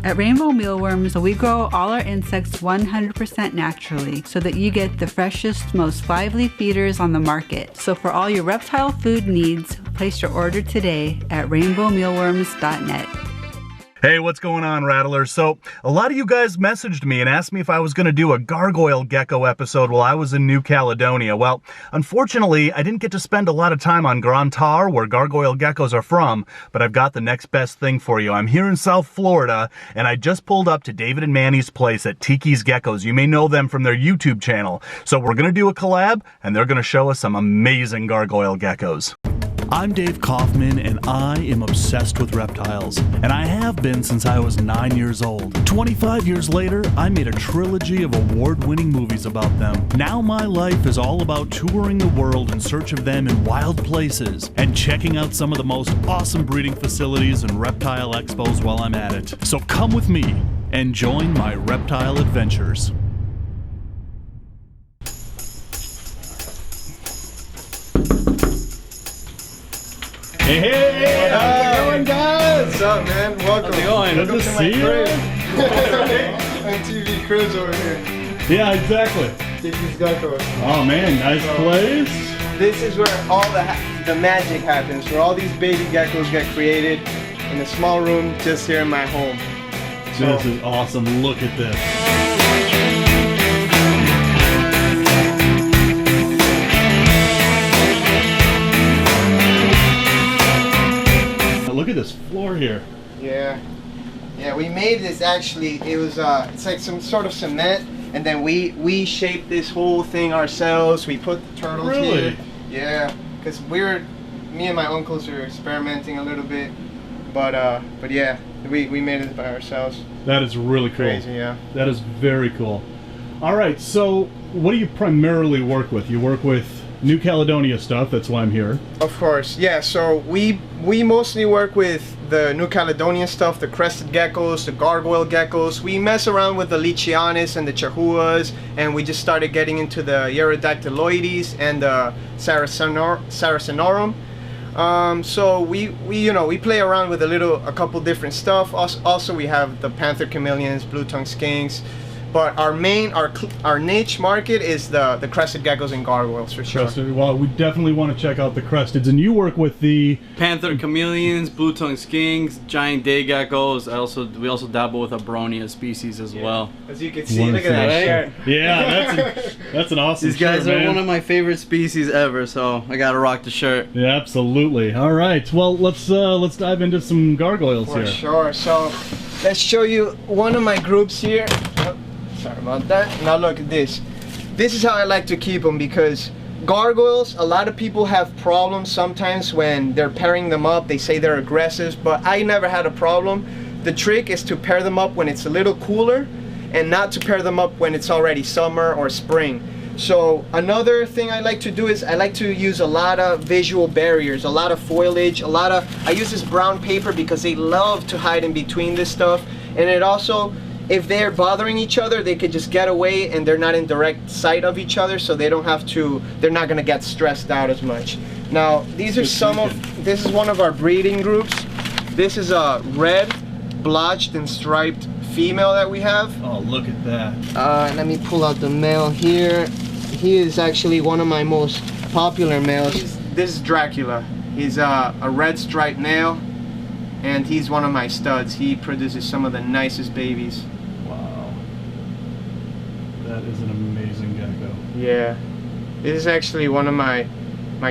At Rainbow Mealworms, we grow all our insects 100% naturally so that you get the freshest, most lively feeders on the market. So for all your reptile food needs, place your order today at rainbowmealworms.net. Hey, what's going on, Rattlers? So, a lot of you guys messaged me and asked me if I was going to do a Gargoyle Gecko episode while I was in New Caledonia. Well, unfortunately, I didn't get to spend a lot of time on Grand Tar, where Gargoyle Geckos are from, but I've got the next best thing for you. I'm here in South Florida, and I just pulled up to David and Manny's place at Tiki'S Geckos. You may know them from their YouTube channel. So we're going to do a collab, and they're going to show us some amazing Gargoyle Geckos. I'm Dave Kaufman, and I am obsessed with reptiles, and I have been since I was 9 years old. 25 years later, I made a trilogy of award-winning movies about them. Now my life is all about touring the world in search of them in wild places, and checking out some of the most awesome breeding facilities and reptile expos while I'm at it. So come with me and join my reptile adventures. Hey, how's it going, guys? What's up, man? Welcome. How's it going? Good to see you. MTV Cribs over here. Yeah, exactly. Tiki'S Geckos. Oh man, nice place. This is where all the magic happens, where all these baby geckos get created in a small room just here in my home. This is awesome. Look at this. Look at this floor here. Yeah, we made this actually. It was it's like some sort of cement, and then we shaped this whole thing ourselves. We put the turtles Really? here. Yeah, because me and my uncles were experimenting a little bit, but yeah, we made it by ourselves. That is really cool. Crazy, yeah. That is very cool. All right, so what do you primarily work with? You work with New Caledonia stuff, that's why I'm here. Of course, yeah. So we mostly work with the New Caledonia stuff, the Crested Geckos, the Gargoyle Geckos. We mess around with the Lichianis and the Chahuas, and we just started getting into the Rhacodactyloides and the Saracenorum. So we play around with a couple different stuff. Also we have the Panther Chameleons, blue-tongue skinks. But our niche market is the Crested Geckos and Gargoyles for sure. Crested. Well, we definitely want to check out the Cresteds, and you work with the Panther Chameleons, blue-tongue skinks, giant day geckos. We also dabble with a Abronia species as well. As you can see, look at that shirt. Yeah, that's an awesome These guys shirt, are man. one of my favorite species ever, so I gotta rock the shirt. Yeah, absolutely. All right, well let's dive into some gargoyles For here. sure. So let's show you one of my groups here. Sorry about that. Now look at this. This is how I like to keep them, because gargoyles, a lot of people have problems sometimes when they're pairing them up. They say they're aggressive, but I never had a problem. The trick is to pair them up when it's a little cooler and not to pair them up when it's already summer or spring. So another thing I like to do is I like to use a lot of visual barriers, a lot of foliage, I use this brown paper because they love to hide in between this stuff, and it also, if they're bothering each other, they could just get away and they're not in direct sight of each other, so they're not gonna get stressed out as much. Now, this is one of our breeding groups. This is a red, blotched and striped female that we have. Oh, look at that. Let me pull out the male here. He is actually one of my most popular males. This is Dracula. He's a red striped male, and he's one of my studs. He produces some of the nicest babies. Wow. That is an amazing gecko. Yeah. This is actually one of my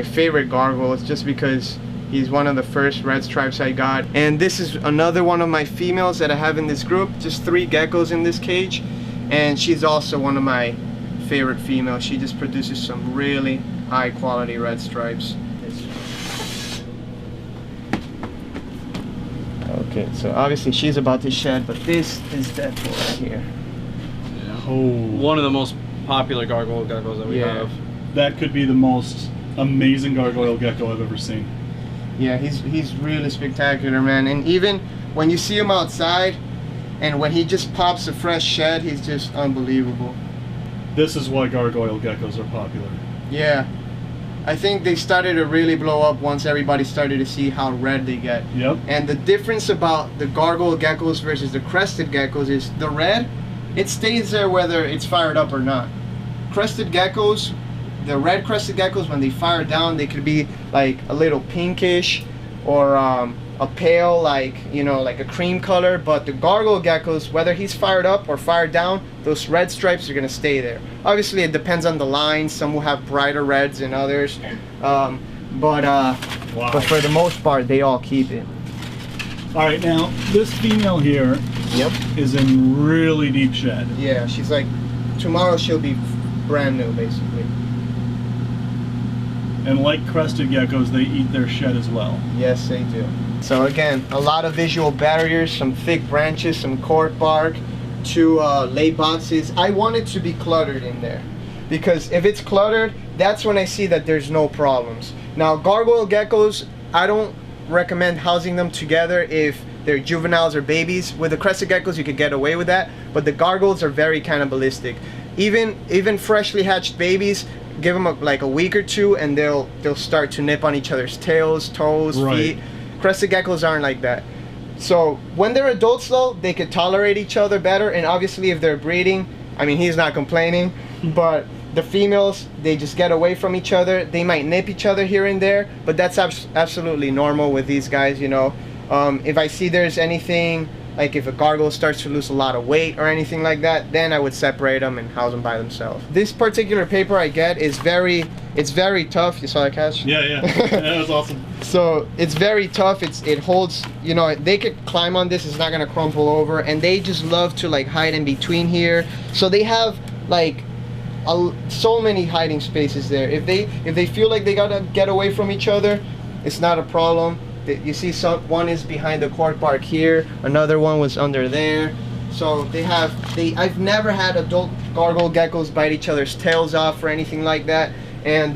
favorite gargoyles, just because he's one of the first red stripes I got. And this is another one of my females that I have in this group. Just 3 geckos in this cage. And she's also one of my favorite females. She just produces some really high quality red stripes. Okay, so obviously she's about to shed, but this is that boy here. Yeah. Oh. One of the most popular gargoyle geckos that we have. That could be the most amazing gargoyle gecko I've ever seen. Yeah, he's really spectacular, man. And even when you see him outside, and when he just pops a fresh shed, he's just unbelievable. This is why gargoyle geckos are popular. Yeah. I think they started to really blow up once everybody started to see how red they get. Yep. And the difference about the Gargoyle Geckos versus the Crested Geckos is the red, it stays there whether it's fired up or not. Crested Geckos, the red Crested Geckos, when they fire down, they could be like a little pinkish or a pale, like, you know, like a cream color. But the Gargoyle Geckos, whether he's fired up or fired down, those red stripes are gonna stay there. Obviously, it depends on the line. Some will have brighter reds than others, but for the most part, they all keep it. All right, now this female here is in really deep shed. Yeah, she's like, tomorrow she'll be brand new, basically. And like Crested Geckos, they eat their shed as well. Yes, they do. So again, a lot of visual barriers, some thick branches, some cork bark, 2 lay boxes. I want it to be cluttered in there, because if it's cluttered, that's when I see that there's no problems. Now, Gargoyle Geckos, I don't recommend housing them together if they're juveniles or babies. With the Crested Geckos, you could get away with that, but the Gargoyles are very cannibalistic. Even freshly hatched babies, give them like a week or 2 and they'll start to nip on each other's tails, toes, feet. Crested Geckos aren't like that. So when they're adults though, they could tolerate each other better, and obviously if they're breeding, I mean, he's not complaining, but the females, they just get away from each other. They might nip each other here and there, but that's absolutely normal with these guys, you know. If I see there's anything, like if a gargoyle starts to lose a lot of weight or anything like that, then I would separate them and house them by themselves. This particular paper I get is it's very tough. You saw that catch? Yeah, that was awesome. So it's very tough. It holds, you know, they could climb on this, it's not gonna crumple over, and they just love to like hide in between here. So they have like so many hiding spaces there. If they feel like they gotta get away from each other, it's not a problem. You see, one is behind the cork bark here, another one was under there. So I've never had adult Gargoyle Geckos bite each other's tails off or anything like that, and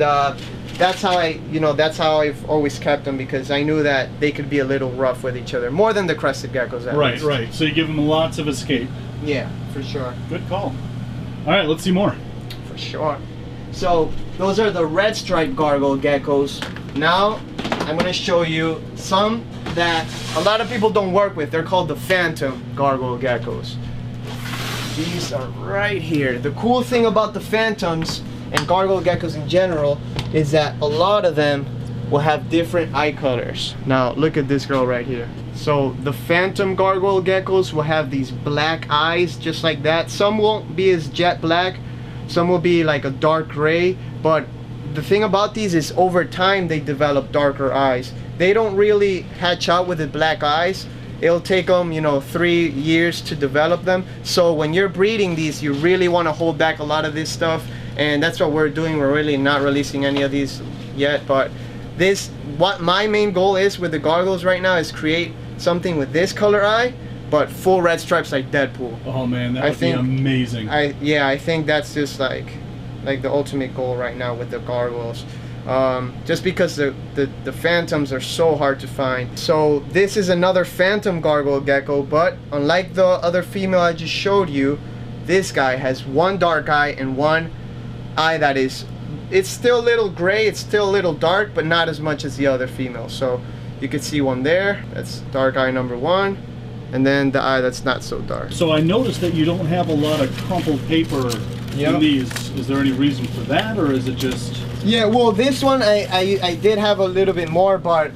that's how I've always kept them, because I knew that they could be a little rough with each other, more than the Crested Geckos at least. Right. So you give them lots of escape. Yeah, for sure. Good call. All right, let's see more. For sure. So those are the red striped Gargoyle Geckos. Now I'm going to show you some that a lot of people don't work with. They're called the Phantom Gargoyle Geckos. These are right here. The cool thing about the Phantoms and Gargoyle Geckos in general is that a lot of them will have different eye colors. Now look at this girl right here. So the Phantom Gargoyle Geckos will have these black eyes just like that. Some won't be as jet black, some will be like a dark gray, but the thing about these is over time they develop darker eyes. They don't really hatch out with the black eyes. It'll take them, you know, 3 years to develop them. So when you're breeding these, you really want to hold back a lot of this stuff, and that's what we're doing. We're really not releasing any of these yet, but what my main goal is with the gargoyles right now is create something with this color eye, but full red stripes like Deadpool. Oh man, that would be amazing. I think that's just like the ultimate goal right now with the gargoyles. Just because the phantoms are so hard to find. So this is another phantom gargoyle gecko, but unlike the other female I just showed you, this guy has one dark eye and one eye that is, it's still a little gray, it's still a little dark, but not as much as the other female. So you can see one there, that's dark eye number 1, and then the eye that's not so dark. So I noticed that you don't have a lot of crumpled paper in these. Is there any reason for that, or is it just... Yeah, well, this one I did have a little bit more, but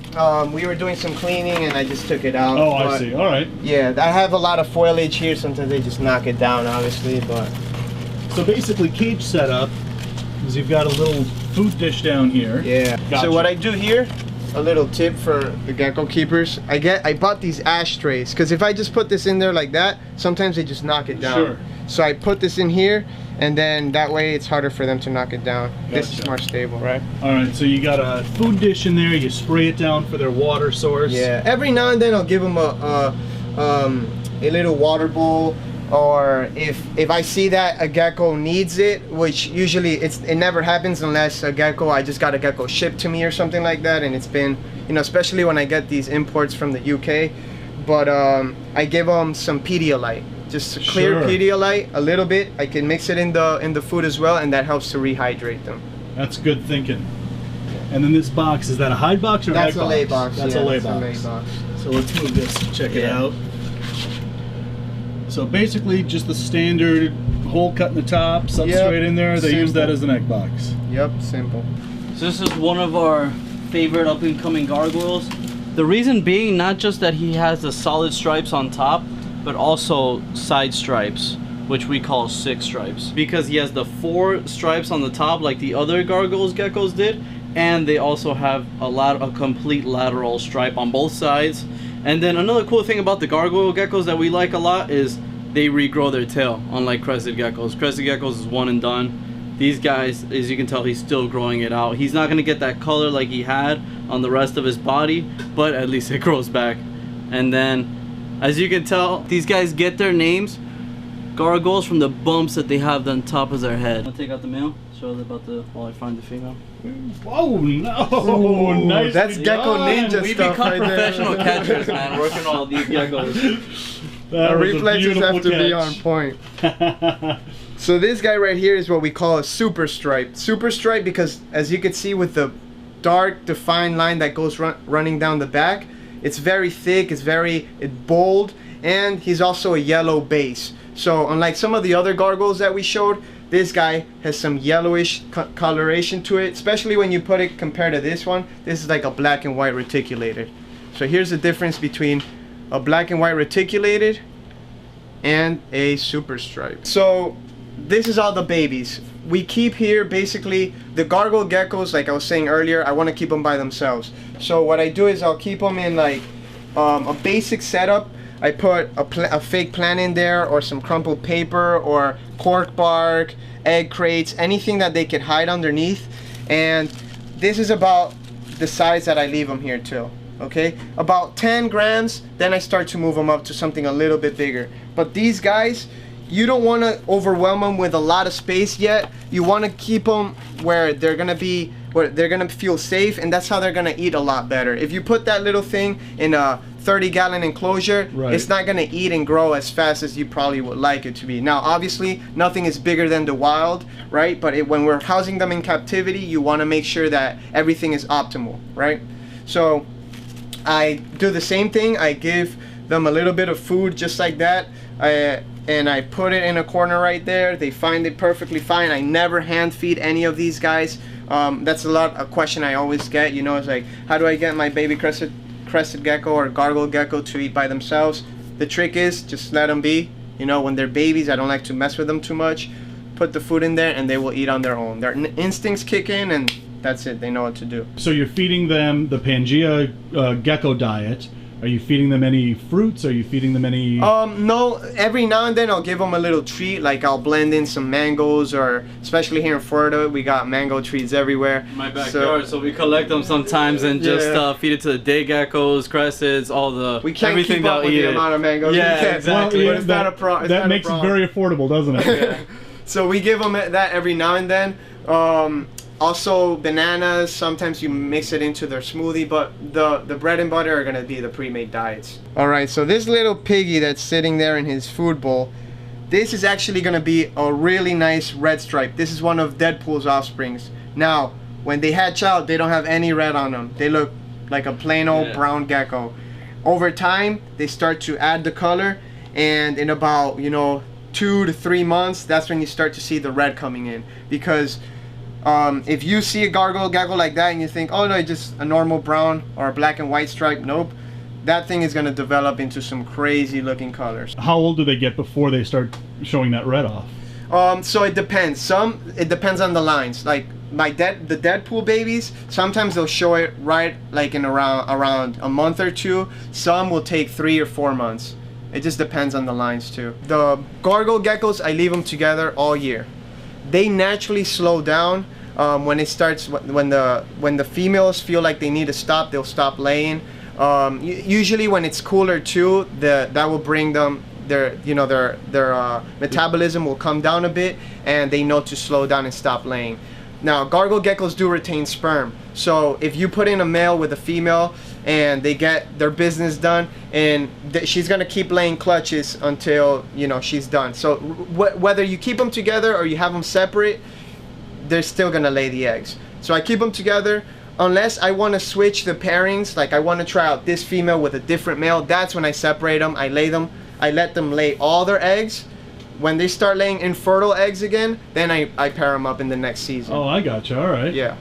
we were doing some cleaning and I just took it out. Oh, but, I see. All right. Yeah, I have a lot of foliage here. Sometimes they just knock it down, obviously, but... So basically, cage setup is you've got a little food dish down here. Yeah. Gotcha. So what I do here, a little tip for the gecko keepers, I bought these ashtrays, because if I just put this in there like that, sometimes they just knock it down. Sure. So I put this in here, and then that way it's harder for them to knock it down. Gotcha. This is more stable, right? All right, so you got a food dish in there, you spray it down for their water source. Yeah, every now and then I'll give them a little water bowl, or if I see that a gecko needs it, which usually it never happens unless I just got a gecko shipped to me or something like that, and it's been, you know, especially when I get these imports from the UK, but I give them some Pedialyte. Just clear Pedialyte, a little bit. I can mix it in the food as well, and that helps to rehydrate them. That's good thinking. And then this box, is that a hide box or an egg box? That's a lay box. That's yeah, a lay that's box. a lay box. So let's move this, check it out. So basically just the standard hole cut in the top, substrate in there, they use that as an egg box. Yep, simple. So this is one of our favorite up and coming gargoyles. The reason being not just that he has the solid stripes on top, but also side stripes, which we call 6 stripes. Because he has the 4 stripes on the top like the other Gargoyle Geckos did, and they also have a complete lateral stripe on both sides. And then another cool thing about the Gargoyle Geckos that we like a lot is they regrow their tail, unlike Crested Geckos. Crested Geckos is one and done. These guys, as you can tell, he's still growing it out. He's not gonna get that color like he had on the rest of his body, but at least it grows back. And then, as you can tell, these guys get their names, gargoyles, from the bumps that they have on top of their head. I'll take out the male, show them about while I find the female. Oh no! Nice. That's Gecko Ninja We stuff become right there. professional catchers, man, working on all these geckos. Our reflexes have to be on catch. point. So this guy right here is what we call a super stripe. Super stripe because, as you can see with the dark defined line that goes running down the back, it's very thick, it's bold, and he's also a yellow base. So unlike some of the other gargoyles that we showed, this guy has some yellowish coloration to it, especially when you put it compared to this one. This is like a black and white reticulated. So here's the difference between a black and white reticulated and a super stripe. So this is all the babies. We keep here basically the Gargoyle Geckos, like I was saying earlier, I want to keep them by themselves. So what I do is I'll keep them in like a basic setup. I put a fake plant in there, or some crumpled paper, or cork bark, egg crates, anything that they could hide underneath. And this is about the size that I leave them here till. Okay, about 10 grams, then I start to move them up to something a little bit bigger. But these guys, you don't want to overwhelm them with a lot of space yet. You want to keep them where they're gonna feel safe, and that's how they're gonna eat a lot better. If you put that little thing in a 30-gallon enclosure, it's not gonna eat and grow as fast as you probably would like it to be. Now obviously nothing is bigger than the wild, right? But when we're housing them in captivity, you want to make sure that everything is optimal, right? So I do the same thing. I give them a little bit of food just like that, and I put it in a corner right there. They find it perfectly fine. I never hand feed any of these guys. That's a question I always get, you know, it's like, how do I get my baby crested gecko or Gargoyle Gecko to eat by themselves? The trick is just let them be. You know, when they're babies, I don't like to mess with them too much. Put the food in there and they will eat on their own. Their instincts kick in and that's it. They know what to do. So you're feeding them the Pangea gecko diet. Are you feeding them any fruits? Are you feeding them any... No, every now and then I'll give them a little treat. Like I'll blend in some mangoes, or especially here in Florida, we got mango trees everywhere. In my backyard, so we collect them sometimes and just feed it to the day geckos, cresteds, all the... We can't everything keep up with the amount of mangoes. Yeah, exactly. Well, yeah, that makes it very affordable, doesn't it? Yeah. So we give them that every now and then. Also bananas, sometimes you mix it into their smoothie, but the bread and butter are gonna be the pre-made diets. Alright, so this little piggy that's sitting there in his food bowl, this is actually gonna be a really nice red stripe. This is one of Deadpool's offsprings. Now, when they hatch out, they don't have any red on them. They look like a plain old brown gecko. Over time, they start to add the color, and in about, 2 to 3 months, that's when you start to see the red coming in. Because if you see a Gargoyle Gecko like that and you think, oh no, it's just a normal brown or a black and white stripe, nope. That thing is going to develop into some crazy looking colors. How old do they get before they start showing that red off? So it depends. It depends on the lines. Like the Deadpool babies, sometimes they'll show it right like in around a month or two. Some will take 3 or 4 months. It just depends on the lines too. The Gargoyle Geckos, I leave them together all year. They naturally slow down when the females feel like they need to stop. They'll stop laying. Usually when it's cooler too, that will bring them their metabolism will come down a bit, and they know to slow down and stop laying. Now Gargoyle Geckos do retain sperm, so if you put in a male with a female and they get their business done, and she's gonna keep laying clutches until she's done. So whether you keep them together or you have them separate, they're still gonna lay the eggs. So I keep them together. unless I want to switch the pairings, like I want to try out this female with a different male, that's when I separate them. I let them lay all their eggs. When they start laying infertile eggs again, then I pair them up in the next season. Oh, I gotcha. All right. Yeah.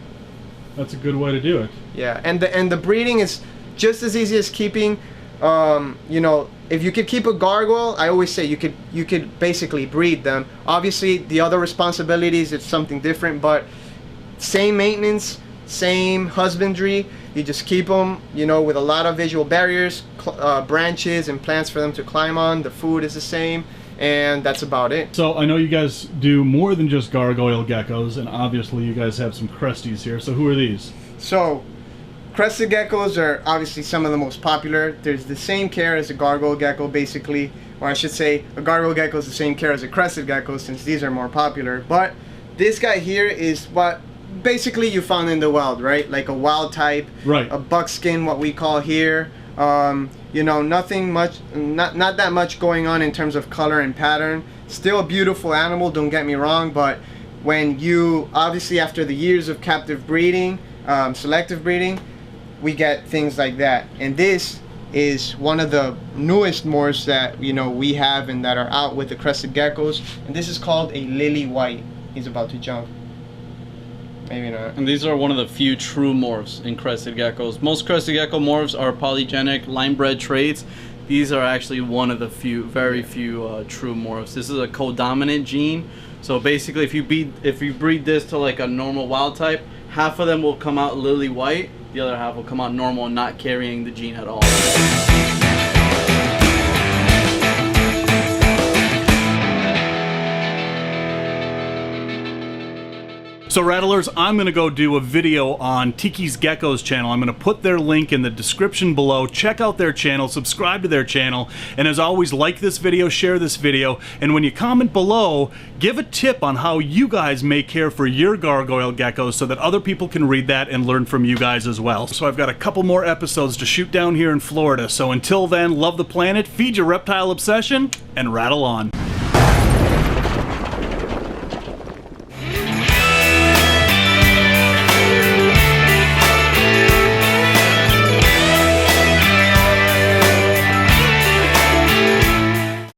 That's a good way to do it. Yeah, and the breeding is just as easy as keeping. You know, if you could keep a gargoyle, I always say you could basically breed them. Obviously, the other responsibilities, it's something different, but same maintenance, same husbandry. You just keep them, you know, with a lot of visual barriers, branches and plants for them to climb on. The food is the same, and that's about it. So I know you guys do more than just gargoyle geckos, and obviously you guys have some Cresties here. So who are these? So Crested geckos are obviously some of the most popular. There's the same care as a gargoyle gecko, basically, or I should say a gargoyle gecko is the same care as a crested gecko, since these are more popular. But this guy here is what basically you found in the wild, right? Like a wild type, right? A buckskin, what we call here. You know, nothing much, not that much going on in terms of color and pattern. Still a beautiful animal, don't get me wrong, but when you, obviously after the years of captive breeding, selective breeding, we get things like that. And this is one of the newest morphs that, you know, we have and that are out with the crested geckos, and this is called a lily white. He's about to jump. Maybe not. And these are one of the few true morphs in crested geckos. Most crested gecko morphs are polygenic, line-bred traits. These are actually one of the few, very few true morphs. This is a codominant gene. So basically, if you breed this to like a normal wild type, half of them will come out lily white, the other half will come out normal and not carrying the gene at all. So Rattlers, I'm going to go do a video on Tiki'S Geckos channel. I'm going to put their link in the description below. Check out their channel, subscribe to their channel, and as always, like this video, share this video, and when you comment below, give a tip on how you guys may care for your gargoyle geckos so that other people can read that and learn from you guys as well. So I've got a couple more episodes to shoot down here in Florida, so until then, love the planet, feed your reptile obsession, and rattle on.